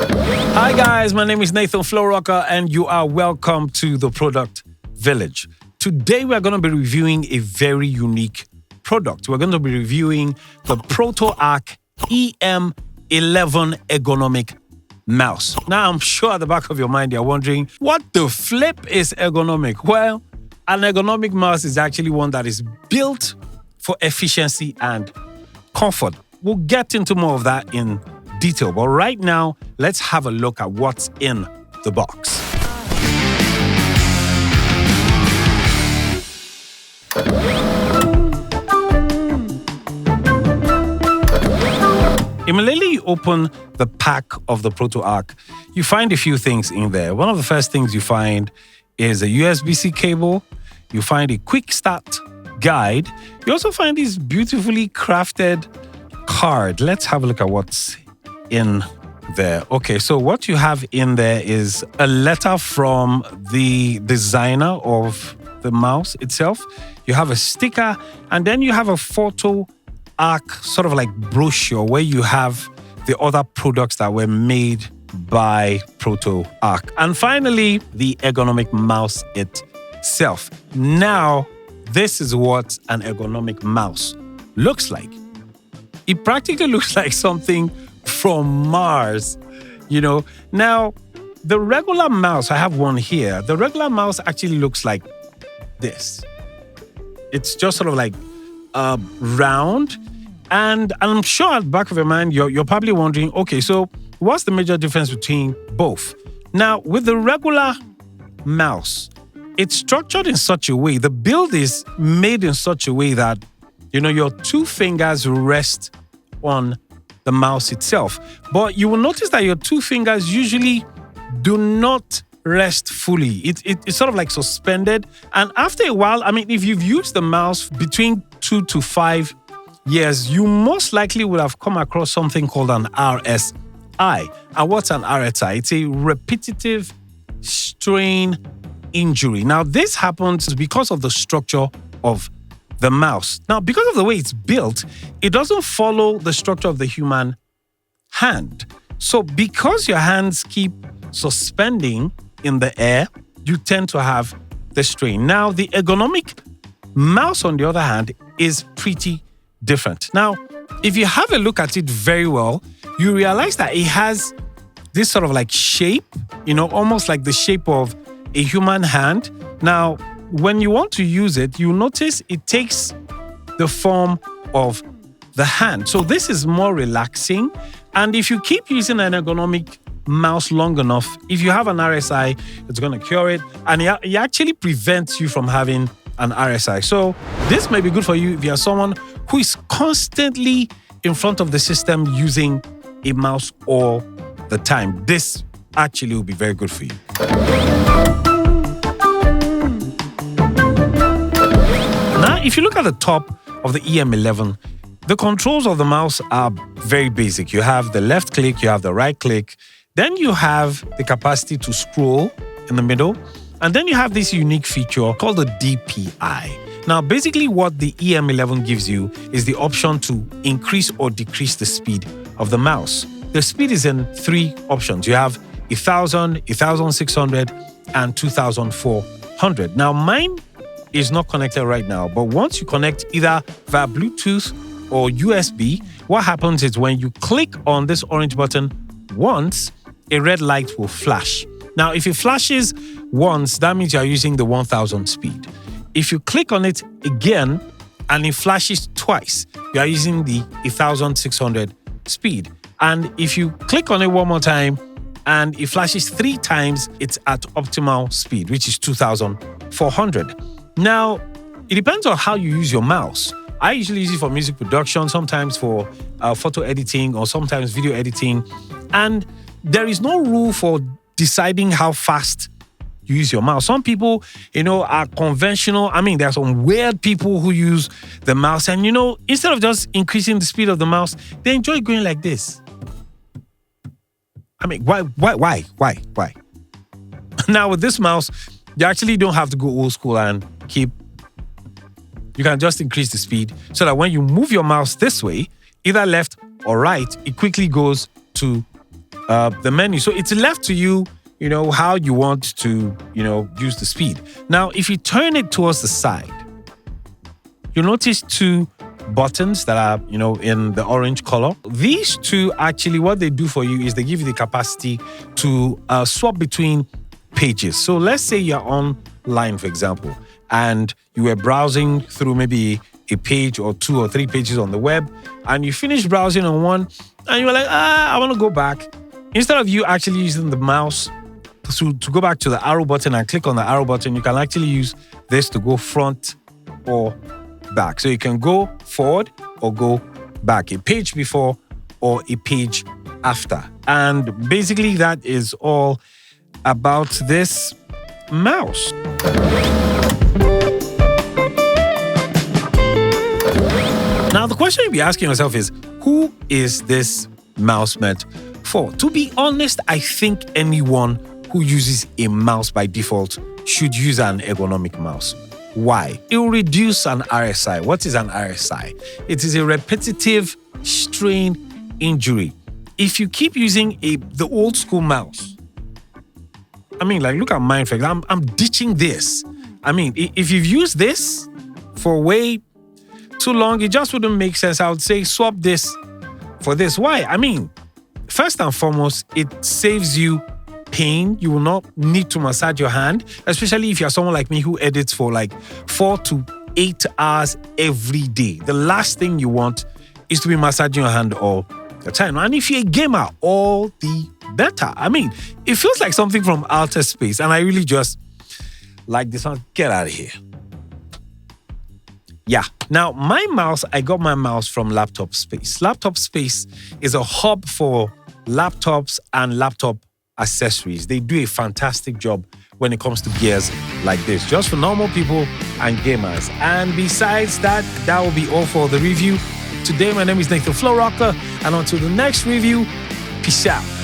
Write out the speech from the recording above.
Hi guys, my name is Nathan Florocker and you are welcome to the Product Village. Today we are going to be reviewing a very unique product. We're going to be reviewing the PROTOARC E11 Ergonomic Mouse. Now I'm sure at the back of your mind you're wondering, what the flip is ergonomic? Well, an ergonomic mouse is actually one that is built for efficiency and comfort. We'll get into more of that in detail, but right now, let's have a look at what's in the box. Immediately you open the pack of the PROTOARC, you find a few things in there. One of the first things you find is a USB-C cable. You find a quick start guide. You also find this beautifully crafted card. Let's have a look at what's in there. Okay, so what you have in there is a letter from the designer of the mouse itself. You have a sticker, and then you have a photo arc, sort of like brochure, where you have the other products that were made by PROTOARC. And finally, the ergonomic mouse itself. Now, this is what an ergonomic mouse looks like. It practically looks like something from Mars, you know. Now, the regular mouse, I have one here. The regular mouse actually looks like this. It's just sort of like round. And I'm sure at the back of your mind, you're probably wondering, okay, so what's the major difference between both? Now, with the regular mouse, it's structured in such a way, the build is made in such a way that, you know, your two fingers rest on the mouse itself. But you will notice that your two fingers usually do not rest fully. It's sort of like suspended. And after a while, I mean, if you've used the mouse between 2 to 5 years, you most likely would have come across something called an RSI. And what's an RSI? It's a repetitive strain injury. Now, this happens because of the structure of the mouse. Now, because of the way it's built, it doesn't follow the structure of the human hand. So because your hands keep suspending in the air, you tend to have the strain. Now, the ergonomic mouse, on the other hand, is pretty different. Now, if you have a look at it very well, you realize that it has this sort of like shape, you know, almost like the shape of a human hand. Now, when you want to use it, you notice it takes the form of the hand. So this is more relaxing. And if you keep using an ergonomic mouse long enough, if you have an RSI, it's going to cure it. And it actually prevents you from having an RSI. So this may be good for you if you're someone who is constantly in front of the system using a mouse all the time. This actually will be very good for you. Now, if you look at the top of the EM11, the controls of the mouse are very basic. You have the left click, you have the right click, then you have the capacity to scroll in the middle, and then you have this unique feature called the DPI. Now, basically what the EM11 gives you is the option to increase or decrease the speed of the mouse. The speed is in 3 options. You have 1000, 1600, and 2400. Now, mine is not connected right now, but once you connect either via Bluetooth or USB, what happens is when you click on this orange button once, a red light will flash. Now, if it flashes once, that means you're using the 1000 speed. If you click on it again and it flashes twice, you are using the 1600 speed. And if you click on it one more time and it flashes 3 times, it's at optimal speed, which is 2400. Now, it depends on how you use your mouse. I usually use it for music production, sometimes for photo editing, or sometimes video editing. And there is no rule for deciding how fast you use your mouse. Some people, you know, are conventional. I mean, there are some weird people who use the mouse and, you know, instead of just increasing the speed of the mouse, they enjoy going like this. I mean, why? Now, with this mouse, you actually don't have to go old school and you can just increase the speed so that when you move your mouse this way, either left or right, it quickly goes to the menu. So it's left to you, how you want to, use the speed. Now, if you turn it towards the side, you'll notice two buttons that are, in the orange color. These two, actually, what they do for you is they give you the capacity to swap between pages. So let's say you're online, for example, and you were browsing through maybe a page or 2 or 3 pages on the web, and you finish browsing on one, and you're like, I want to go back. Instead of you actually using the mouse to go back to the arrow button and click on the arrow button, you can actually use this to go front or back. So you can go forward or go back, a page before or a page after. And basically that is all about this mouse. Now, the question you'll be asking yourself is, who is this mouse meant for? To be honest, I think anyone who uses a mouse by default should use an ergonomic mouse. Why? It will reduce an RSI. What is an RSI? It is a repetitive strain injury. If you keep using the old school mouse, look at mine, for example. I'm ditching this. If you've used this for way too long, it just wouldn't make sense. I would say swap this for this. Why? First and foremost, it saves you pain. You will not need to massage your hand, especially if you're someone like me who edits for like 4 to 8 hours every day. The last thing you want is to be massaging your hand all the time. And if you're a gamer, all the better. It feels like something from outer space, and I really just like this one. Get out of here. Yeah. Now, I got my mouse from Laptop Space. Laptop Space is a hub for laptops and laptop accessories. They do a fantastic job when it comes to gears like this, just for normal people and gamers. And besides that, that will be all for the review. Today, my name is Nathan Flow Rocker, and until the next review, peace out.